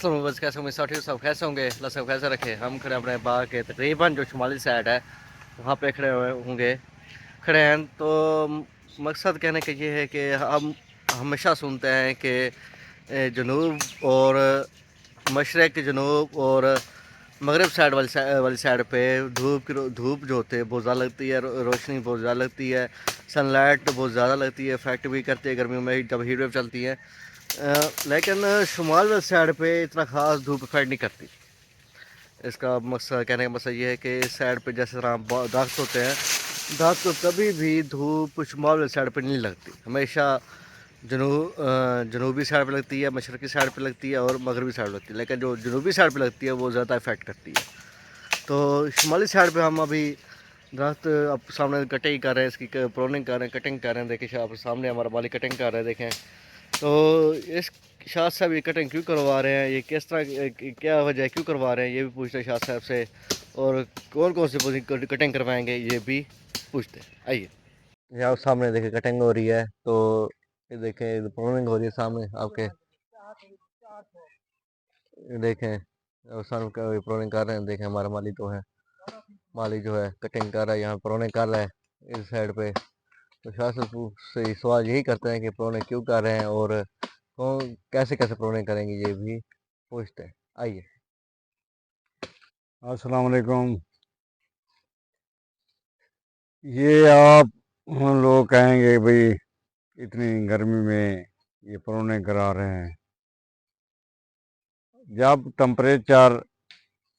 अस्सलाम वालेकुम, कैसे होंगे साथी सब कैसे होंगे? अल्लाह सब कैसे रखे। हम खड़े अपने बाग के तकरीबन जो शुमाली साइड है वहाँ पे खड़े हुए होंगे, खड़े हैं। तो मकसद कहने का ये है कि हम हमेशा सुनते हैं कि जनूब और मशरक़, जनूब और मगरब साइड वाली साइड पे धूप जो होती है बहुत ज़्यादा लगती है, रोशनी बहुत ज़्यादा लगती है, सनलाइट बहुत ज़्यादा लगती है, इफेक्ट भी करती है गर्मियों में जब हीट वेव चलती है। लेकिन शुमाल वाली साइड पे इतना ख़ास धूप इफेक्ट नहीं करती। इसका मकसद, कहने का मकसद ये है कि इस साइड पे जैसे तरह दरख्त होते हैं, दरख्त को कभी भी धूप शुमाल वाली साइड पे नहीं लगती, हमेशा जनूबी साइड पे लगती है, मशरक़ी साइड पे लगती है और मगरबी साइड पे लगती है। लेकिन जो जनूबी साइड पे लगती है वो ज़्यादा इफेक्ट करती है। तो शुमाली साइड पे हम अभी दरख्त अब सामने कटिंग कर रहे हैं, इसकी प्रोनिंग कर रहे हैं, कटिंग कर रहे हैं। देखिए आप सामने हमारा माली कटिंग कर रहे हैं, देखें। तो इस शाह साहब ये कटिंग क्यों करवा रहे हैं, ये किस तरह, क्या वजह है, क्यों करवा रहे हैं, ये भी पूछते हैं शाह साहब से। और कौन कौन सी कटिंग करवाएंगे ये भी पूछते हैं। आइए, यहाँ सामने देखें कटिंग हो रही है। तो ये देखें प्रोनिंग हो रही है सामने आपके, ये देखें और सामने प्रोनिंग कर रहे हैं। देखें हमारा माली तो है, माली जो है कटिंग कर रहा है, यहाँ प्रोनिंग कर रहा है इस साइड पे। तो शाह साहब से सवाल यही करते हैं कि प्रोनिंग क्यों कर रहे हैं और कौन कैसे कैसे प्रोनिंग करेंगे ये भी पूछते हैं। आइए। अस्सलाम वालेकुम। ये आप हम लोग कहेंगे भाई इतनी गर्मी में ये परोने करा रहे हैं। जब टेम्परेचर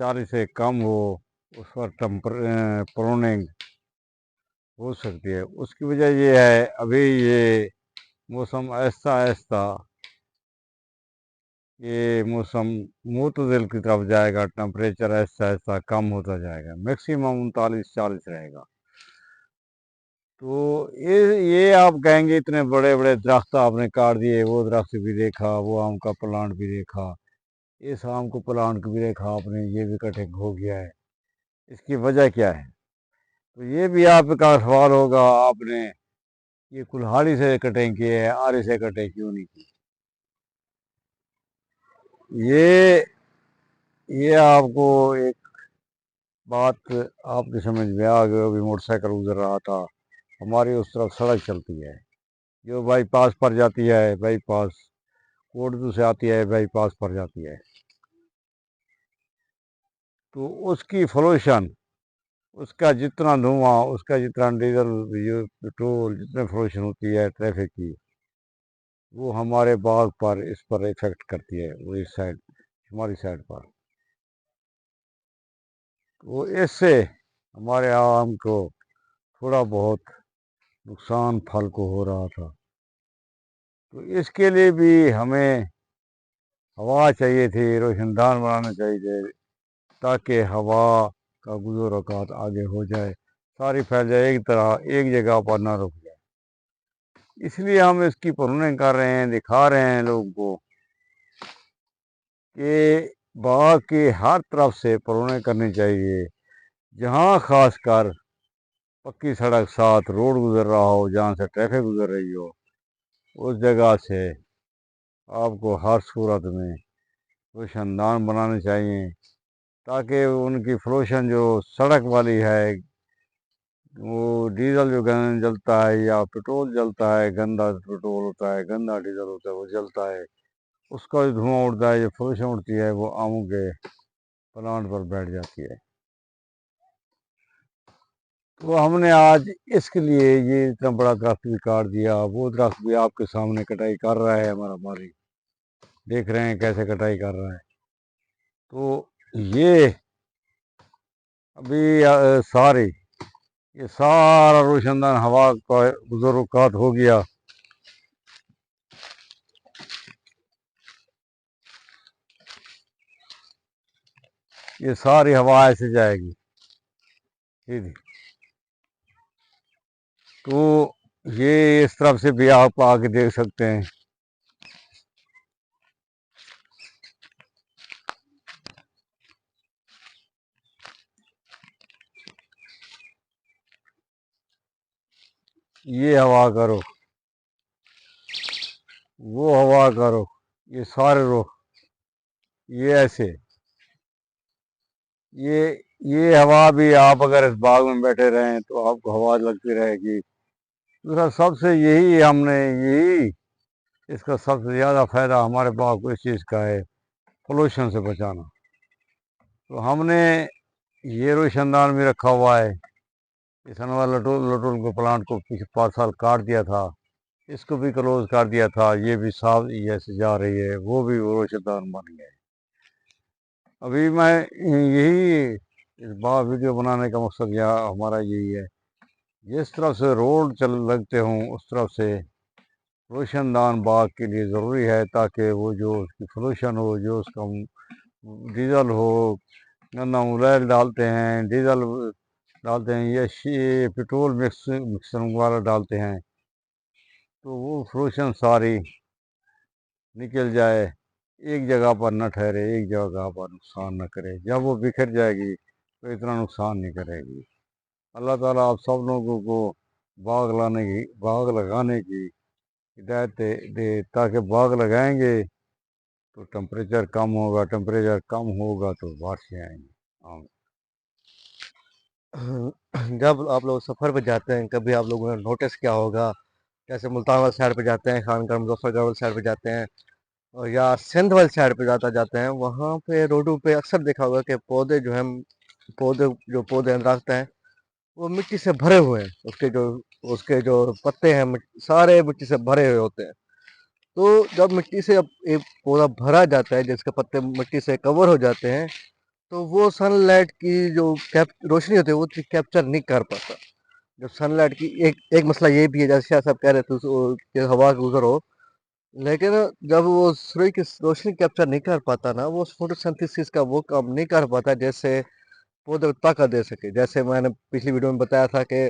40 से कम हो उस पर परोनिंग हो सकती है। उसकी वजह ये है अभी ये मौसम ऐसा ऐसा ये मौसम मुतदिल की तरफ जाएगा। टेम्परेचर ऐसा ऐसा कम होता जाएगा, मैक्सिमम 39-40 रहेगा। तो ये आप कहेंगे इतने बड़े बड़े दरख्त आपने काट दिए, वो दरख्त भी देखा, वो आम का प्लांट भी देखा, इस आम को प्लांट को भी देखा आपने, ये भी कटिंग हो गया है, इसकी वजह क्या है? तो ये भी आपका सवाल होगा, आपने ये कुल्हाड़ी से कटिंग की है, आरी से कटिंग क्यों नहीं की? ये ये आपको एक बात आपकी समझ में आ गई। अभी मोटरसाइकिल गुजर रहा था, हमारी उस तरफ सड़क चलती है जो बाईपास पर जाती है, बाईपास कोटदू से आती है, बाईपास पर जाती है। तो उसकी पोल्यूशन, उसका जितना धुआं, उसका जितना डीजल, पेट्रोल, जितने पोल्यूशन होती है ट्रैफिक की, वो हमारे बाग पर इस पर इफेक्ट करती है, वो इस साइड हमारी साइड पर। तो इससे हमारे आवाम को थोड़ा बहुत नुकसान फल को हो रहा था। तो इसके लिए भी हमें हवा चाहिए थी, रोशनदान बनाना चाहिए थे, ताकि हवा का गुजर औकात आगे हो जाए, सारी फैल जाए, एक तरह एक जगह पर ना रुक जाए। इसलिए हम इसकी प्रूनिंग कर रहे हैं, दिखा रहे हैं लोगों को कि बाग की हर तरफ से प्रूनिंग करनी चाहिए। जहाँ खासकर पक्की सड़क साथ रोड गुजर रहा हो, जहाँ से ट्रैफिक गुजर रही हो, उस जगह से आपको हर सूरत में रोशनदान बनाने चाहिए, ताकि उनकी पोल्यूशन जो सड़क वाली है, वो डीजल जो जलता है या पेट्रोल जलता है, गंदा पेट्रोल होता है, गंदा डीजल होता है, वो जलता है, उसका जो धुआं उड़ता है, जो पोल्यूशन उड़ती है, वो आमों के प्लांट पर बैठ जाती है। तो हमने आज इसके लिए ये इतना बड़ा दरख्त भी काट दिया। वो दरख्त भी आपके सामने कटाई कर रहा है हमारा मालिक, देख रहे हैं कैसे कटाई कर रहा है। तो ये अभी ये सारा रोशनदान हवा का गुजर हो गया। ये सारी हवा ऐसे जाएगी सीधी। तो ये इस तरफ से भी आप आके देख सकते हैं। ये हवा करो, वो हवा करो, ये सारे रुख ये ऐसे, ये ये हवा भी आप अगर इस बाग में बैठे रहें तो आपको हवा लगती रहेगी। दूसरा सबसे यही हमने यही इसका सबसे ज़्यादा फायदा हमारे बाग को इस चीज़ का है, पोल्यूशन से बचाना। तो हमने ये रोशनदान भी रखा हुआ है। इस अनवर लटोल लटोल को प्लांट को पिछले 5 साल काट दिया था, इसको भी क्लोज कर दिया था। ये भी साफ जैसे जा रही है, वो भी रोशनदान बन गए। अभी मैं यही इस बार वीडियो बनाने का मकसद यह हमारा यही है, जिस तरफ से रोड चल लगते हों उस तरफ से रोशनदान बाग के लिए ज़रूरी है, ताकि वो जो उसकी पोल्यूशन हो, जो उसका डीजल हो, गंदा ऑयल डालते हैं, डीजल डालते हैं या पेट्रोल मिक्सर वाला डालते हैं, तो वो पोल्यूशन सारी निकल जाए, एक जगह पर न ठहरे, एक जगह पर नुकसान न करे। जब वो बिखर जाएगी तो इतना नुकसान नहीं करेगी। अल्लाह ताला आप सब लोगों को बाग लगाने की हिदायत दे, ताकि बाग लगाएंगे तो टेम्परेचर कम होगा, टेम्परेचर कम होगा तो बारिशें आएंगी। जब आप लोग सफ़र पे जाते हैं, कभी आप लोगों ने नोटिस किया होगा, जैसे मुल्तान वाली साइड पे जाते हैं, खानगढ़ मुजफ्फरगढ़ वाली साइड पे जाते हैं, और या सिंध वाली साइड पे जाते हैं, वहाँ पे रोडों पे अक्सर देखा होगा कि पौधे जो हैं, पौधे दरख्त हैं, वो मिट्टी से भरे हुए हैं। उसके जो पत्ते हैं, सारे मिट्टी से भरे हुए होते हैं। तो जब मिट्टी से अब एक पौधा भरा जाता है, जिसके पत्ते मिट्टी से कवर हो जाते हैं, तो वो सनलाइट की जो रोशनी होती है वो कैप्चर नहीं कर पाता। जब सनलाइट की एक एक मसला ये भी है, जैसे आप कह रहे थे कि हवा का गुजर हो, लेकिन जब वो सूर्य की रोशनी कैप्चर नहीं कर पाता ना, वो फोटोसिंथेसिस का वो काम नहीं कर पाता जैसे पौधे को ताकत दे सके। जैसे मैंने पिछली वीडियो में बताया था कि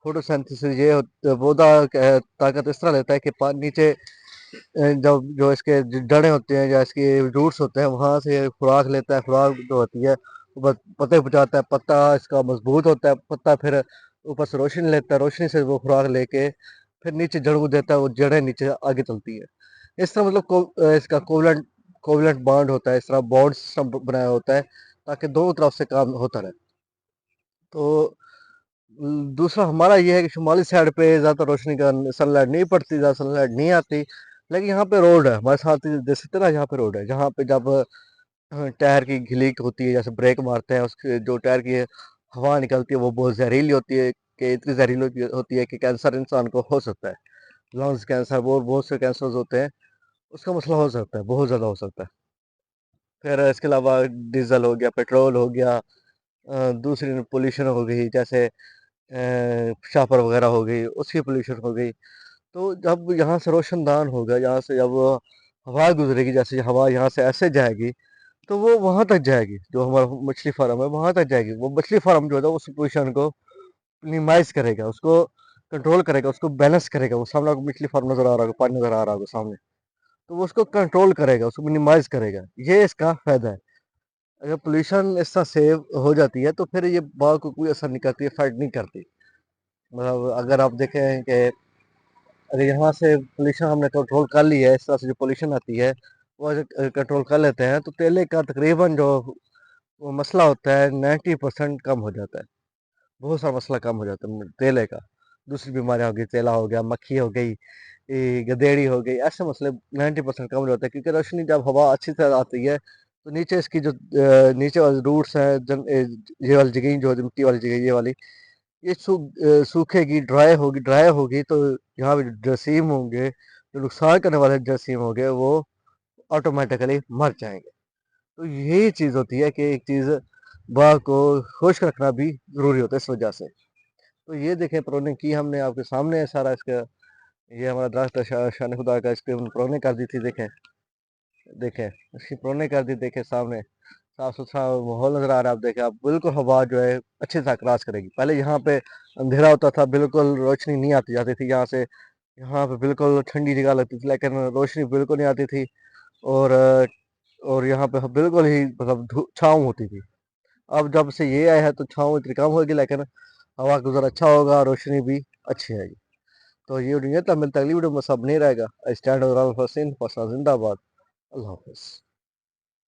फोटोसिंथेसिस पौधा ताकत इस तरह लेता है कि नीचे जब जो इसके जड़ें होती हैं या इसके रूट्स होते हैं, वहाँ से खुराक लेता है। खुराक जो होती है वो पत्ते पे पहुँचाता है, पत्ता इसका मजबूत होता है, पत्ता फिर ऊपर से रोशनी लेता है, रोशनी से वो खुराक लेके फिर नीचे जड़ को देता है, वो जड़ें नीचे आगे चलती है। इस तरह मतलब इसका कोवलेंट कोवलेंट बॉन्ड होता है, इस तरह बॉन्ड सिस्टम बनाया होता है ताकि दोनों तरफ से काम होता रहे। तो दूसरा हमारा ये है कि शुमाली साइड पे ज़्यादा रोशनी का सनलाइट नहीं पड़ती, ज़्यादा सनलाइट नहीं आती, लेकिन यहाँ पे रोड है हमारे साथ ही, देख सकते हैं ना, यहाँ पे रोड है जहाँ पे जब टायर की घिलीक होती है, जैसे ब्रेक मारते हैं, उसके जो टायर की हवा निकलती है वो बहुत जहरीली होती है, कि इतनी जहरीली होती है कि कैंसर इंसान को हो सकता है। लंग्स कैंसर, वो बहुत से कैंसर होते हैं, उसका मसला हो सकता है, बहुत ज़्यादा हो सकता है। फिर इसके अलावा डीजल हो गया, पेट्रोल हो गया, दूसरी पोल्यूशन हो गई, जैसे शापर वगैरह हो गई, उसकी पोल्यूशन हो गई। तो जब यहाँ से रोशनदान होगा, यहाँ से जब हवा गुजरेगी, जैसे हवा यहाँ से ऐसे जाएगी तो वो वहाँ तक जाएगी, जो हमारा मछली फार्म है वहाँ तक जाएगी। वो मछली फार्म जो है उस पोल्यूशन को मिनिमाइज करेगा, उसको कंट्रोल करेगा, उसको बैलेंस करेगा। वो सामने आपको मछली फार्म नजर आ रहा होगा, पानी नजर आ रहा होगा सामने, तो वो उसको कंट्रोल करेगा, उसको मिनिमाइज करेगा। ये इसका फायदा है। अगर पोल्यूशन इस तरह सेव हो जाती है तो फिर ये बाघ को कोई असर नहीं करती, इफेक्ट नहीं करती। मतलब अगर आप देखें कि अगर यहाँ से पोल्यूशन हमने कंट्रोल कर लिया है, इस तरह से जो पोल्यूशन आती है वो अगर कंट्रोल कर लेते हैं, तो तेले का तकरीबन जो वो मसला होता है 90% कम हो जाता है। बहुत सारा मसला कम हो जाता है तेले का। दूसरी बीमारियां हो गई, तेला हो गया, मक्खी हो गई, ये गदेड़ी हो गई, ऐसे मसले 90% कम हो जाते हैं। क्योंकि रोशनी जब हवा अच्छी तरह आती है तो नीचे इसकी जो नीचे वाले रूट्स हैं, ये वाली जगह जो मिट्टी वाली जगह, ये वाली ये सूखेगी, ड्राई होगी तो यहाँ पे जो जरासीम होंगे, जो नुकसान करने वाले जरासीम होंगे, वो ऑटोमेटिकली मर जाएंगे। तो यही चीज़ होती है कि एक चीज़ बाग को खुश्क रखना भी ज़रूरी होता है इस वजह से। तो ये देखें प्रोनिंग की हमने आपके सामने है सारा इसका। ये हमारा दरख्त है शान खुदा का, इसके प्रोनिंग कर दी थी। देखें देखें इसकी प्रोनिंग कर दी, देखें सामने साफ सुथरा माहौल नज़र आ रहा है। आप देखें, आप बिल्कुल हवा जो है अच्छी तरह क्रॉस करेगी। पहले यहाँ पे अंधेरा होता था, बिल्कुल रोशनी नहीं आती जाती थी यहाँ से। यहाँ पे बिल्कुल ठंडी जगह लगती थी, लेकिन रोशनी बिल्कुल नहीं आती थी। और और यहाँ पे बिल्कुल ही मतलब छाँव होती थी। अब जब से ये आया है तो छाँव इतनी कम होगी, लेकिन हवा का गुजर अच्छा होगा, रोशनी भी अच्छी आएगी। तो ये वीडियो था, मिलता अगली वीडियो में। सब नहीं रहेगा। आई स्टैंड और जिंदाबाद। अल्लाह हाफिज़।